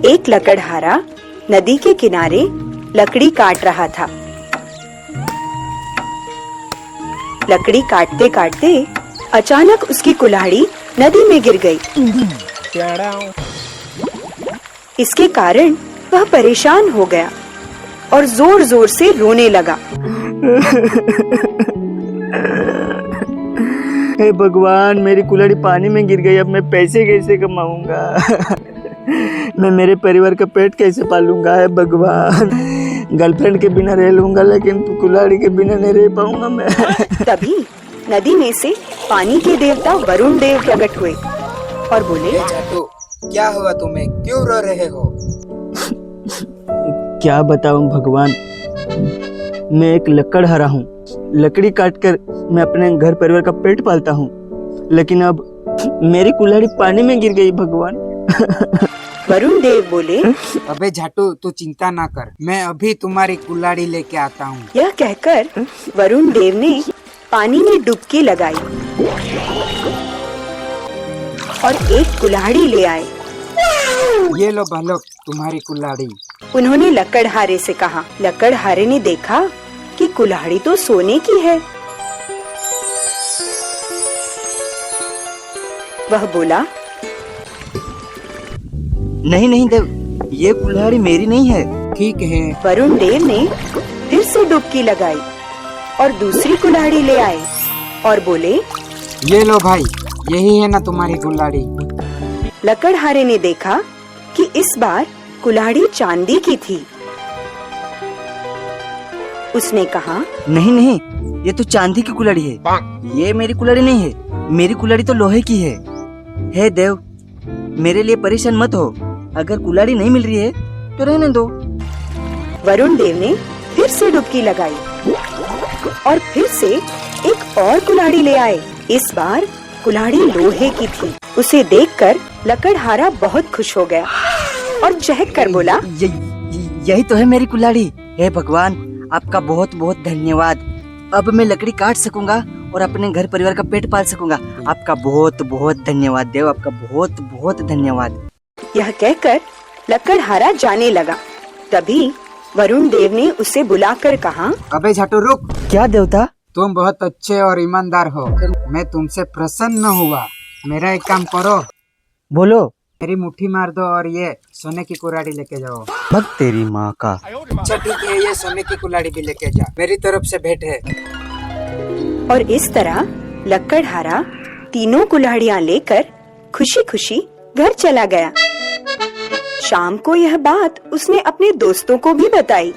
एक लकड़हारा नदी के किनारे लकड़ी काट रहा था। लकड़ी काटते काटते अचानक उसकी कुल्हाड़ी नदी में गिर गई। इसके कारण वह परेशान हो गया और जोर जोर से रोने लगा। हे भगवान, मेरी कुल्हाड़ी पानी में गिर गई। अब मैं पैसे कैसे कमाऊंगा? मैं मेरे परिवार का पेट कैसे पालूंगा? हे भगवान, गर्लफ्रेंड के बिना रह लूंगा लेकिन कुल्हाड़ी के बिना नहीं रह पाऊंगा मैं। तभी नदी में से पानी के देवता वरुण देव प्रकट हुए और बोले, जाटू, क्या हुआ तुम्हें? क्यों रो रहे हो? क्या बताऊं भगवान, मैं एक लकड़हारा हूँ। लकड़ी काटकर मैं अपने घर परिवार का पेट पालता हूँ, लेकिन अब मेरी कुल्हाड़ी पानी में गिर गई भगवान। वरुण देव बोले, अबे झाटू, तू चिंता ना कर, मैं अभी तुम्हारी कुल्हाड़ी लेके आता हूँ। यह कहकर वरुण देव ने पानी में डुबकी लगाई और एक कुल्हाड़ी ले आए। ये लो बालक, तुम्हारी कुल्हाड़ी। उन्होंने लकड़हारे से कहा। लकड़हारे ने देखा कि कुल्हाड़ी तो सोने की है। वह बोला, नहीं नहीं देव, ये कुल्हाड़ी मेरी नहीं है। ठीक है। वरुण देव ने फिर से डुबकी लगाई और दूसरी कुल्हाड़ी ले आए और बोले, ये लो भाई, यही है ना तुम्हारी कुल्हाड़ी। लकड़हारे ने देखा कि इस बार कुल्हाड़ी चांदी की थी। उसने कहा, नहीं नहीं, ये तो चांदी की कुल्हाड़ी है। ये मेरी कुल्हाड़ी नहीं है, मेरी कुल्हाड़ी तो लोहे की है। हे देव, मेरे लिए परेशान मत हो। अगर कुल्हाड़ी नहीं मिल रही है तो रहने दो। वरुण देव ने फिर से डुबकी लगाई और फिर से एक और कुल्हाड़ी ले आए। इस बार कुल्हाड़ी लोहे की थी। उसे देखकर लकड़हारा बहुत खुश हो गया और चहक कर बोला, यही तो है मेरी कुल्हाड़ी। हे भगवान, आपका बहुत बहुत धन्यवाद। अब मैं लकड़ी काट सकूंगा और अपने घर परिवार का पेट पाल सकूंगा। आपका बहुत बहुत धन्यवाद देव, आपका बहुत बहुत धन्यवाद। यह कहकर लकड़हारा जाने लगा। तभी वरुण देव ने उसे बुलाकर कहा, अबे झाटू रुक। क्या देवता? तुम बहुत अच्छे और ईमानदार हो। मैं तुमसे प्रसन्न हुआ। मेरा एक काम करो, बोलो। मेरी मुट्ठी मार दो और ये सोने की कुल्हाड़ी लेके जाओ। भग तेरी माँ का। अच्छा ठीक है, ये सोने की कुल्हाड़ी भी लेके जा, मेरी तरफ से भेंट है। और इस तरह लकड़हारा तीनों कुल्हाड़ियां लेकर खुशी खुशी घर चला गया। शाम को यह बात उसने अपने दोस्तों को भी बताई।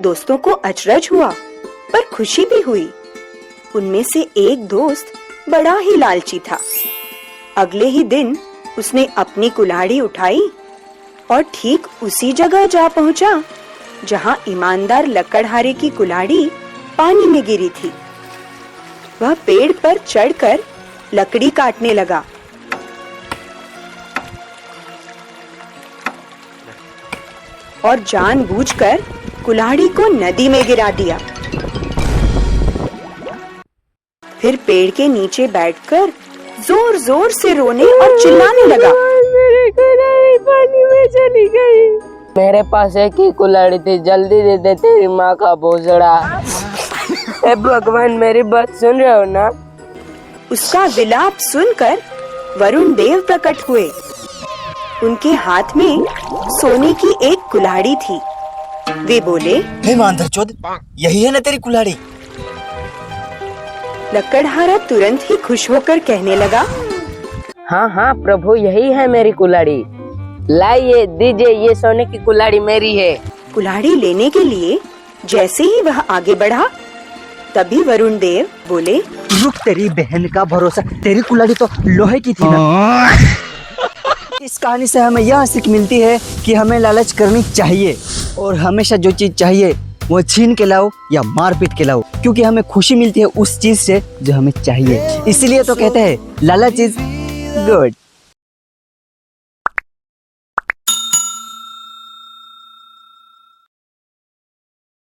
दोस्तों को अचरज हुआ पर खुशी भी हुई। उनमें से एक दोस्त बड़ा ही लालची था। अगले ही दिन उसने अपनी कुल्हाड़ी उठाई और ठीक उसी जगह जा पहुंचा जहां ईमानदार लकड़हारे की कुल्हाड़ी पानी में गिरी थी। वह पेड़ पर चढ़कर लकड़ी काटने लगा। और जानबूझकर कुल्हाड़ी को नदी में गिरा दिया। फिर पेड़ के नीचे बैठकर जोर जोर से रोने और चिल्लाने लगा, मेरी कुल्हाड़ी पानी में चली गई। मेरे पास एक ही कुल्हाड़ी थी, जल्दी दे दे तेरी माँ का भोसड़ा। हे भगवान, मेरी बात सुन रहे हो ना? उसका विलाप सुनकर वरुण देव प्रकट हुए। उनके हाथ में सोने की एक कुल्हाड़ी थी। वे बोले, हे मांधरचोद, यही है ना तेरी कुल्हाड़ी? लकड़हारा तुरंत ही खुश होकर कहने लगा, हाँ हाँ प्रभु, यही है मेरी कुल्हाड़ी। लाइए, दीजिए, ये सोने की कुल्हाड़ी मेरी है। कुल्हाड़ी लेने के लिए जैसे ही वह आगे बढ़ा, तभी वरुण देव बोले, रुक तेरी बहन का भरोसा, तेरी कुल्हाड़ी तो लोहे की थी ना। इस कहानी से हमें यह सीख मिलती है कि हमें लालच करनी चाहिए और हमेशा जो चीज चाहिए वो छीन के लाओ या मारपीट के लाओ, क्योंकि हमें खुशी मिलती है उस चीज से जो हमें चाहिए। इसीलिए तो कहते हैं लालच इज गुड।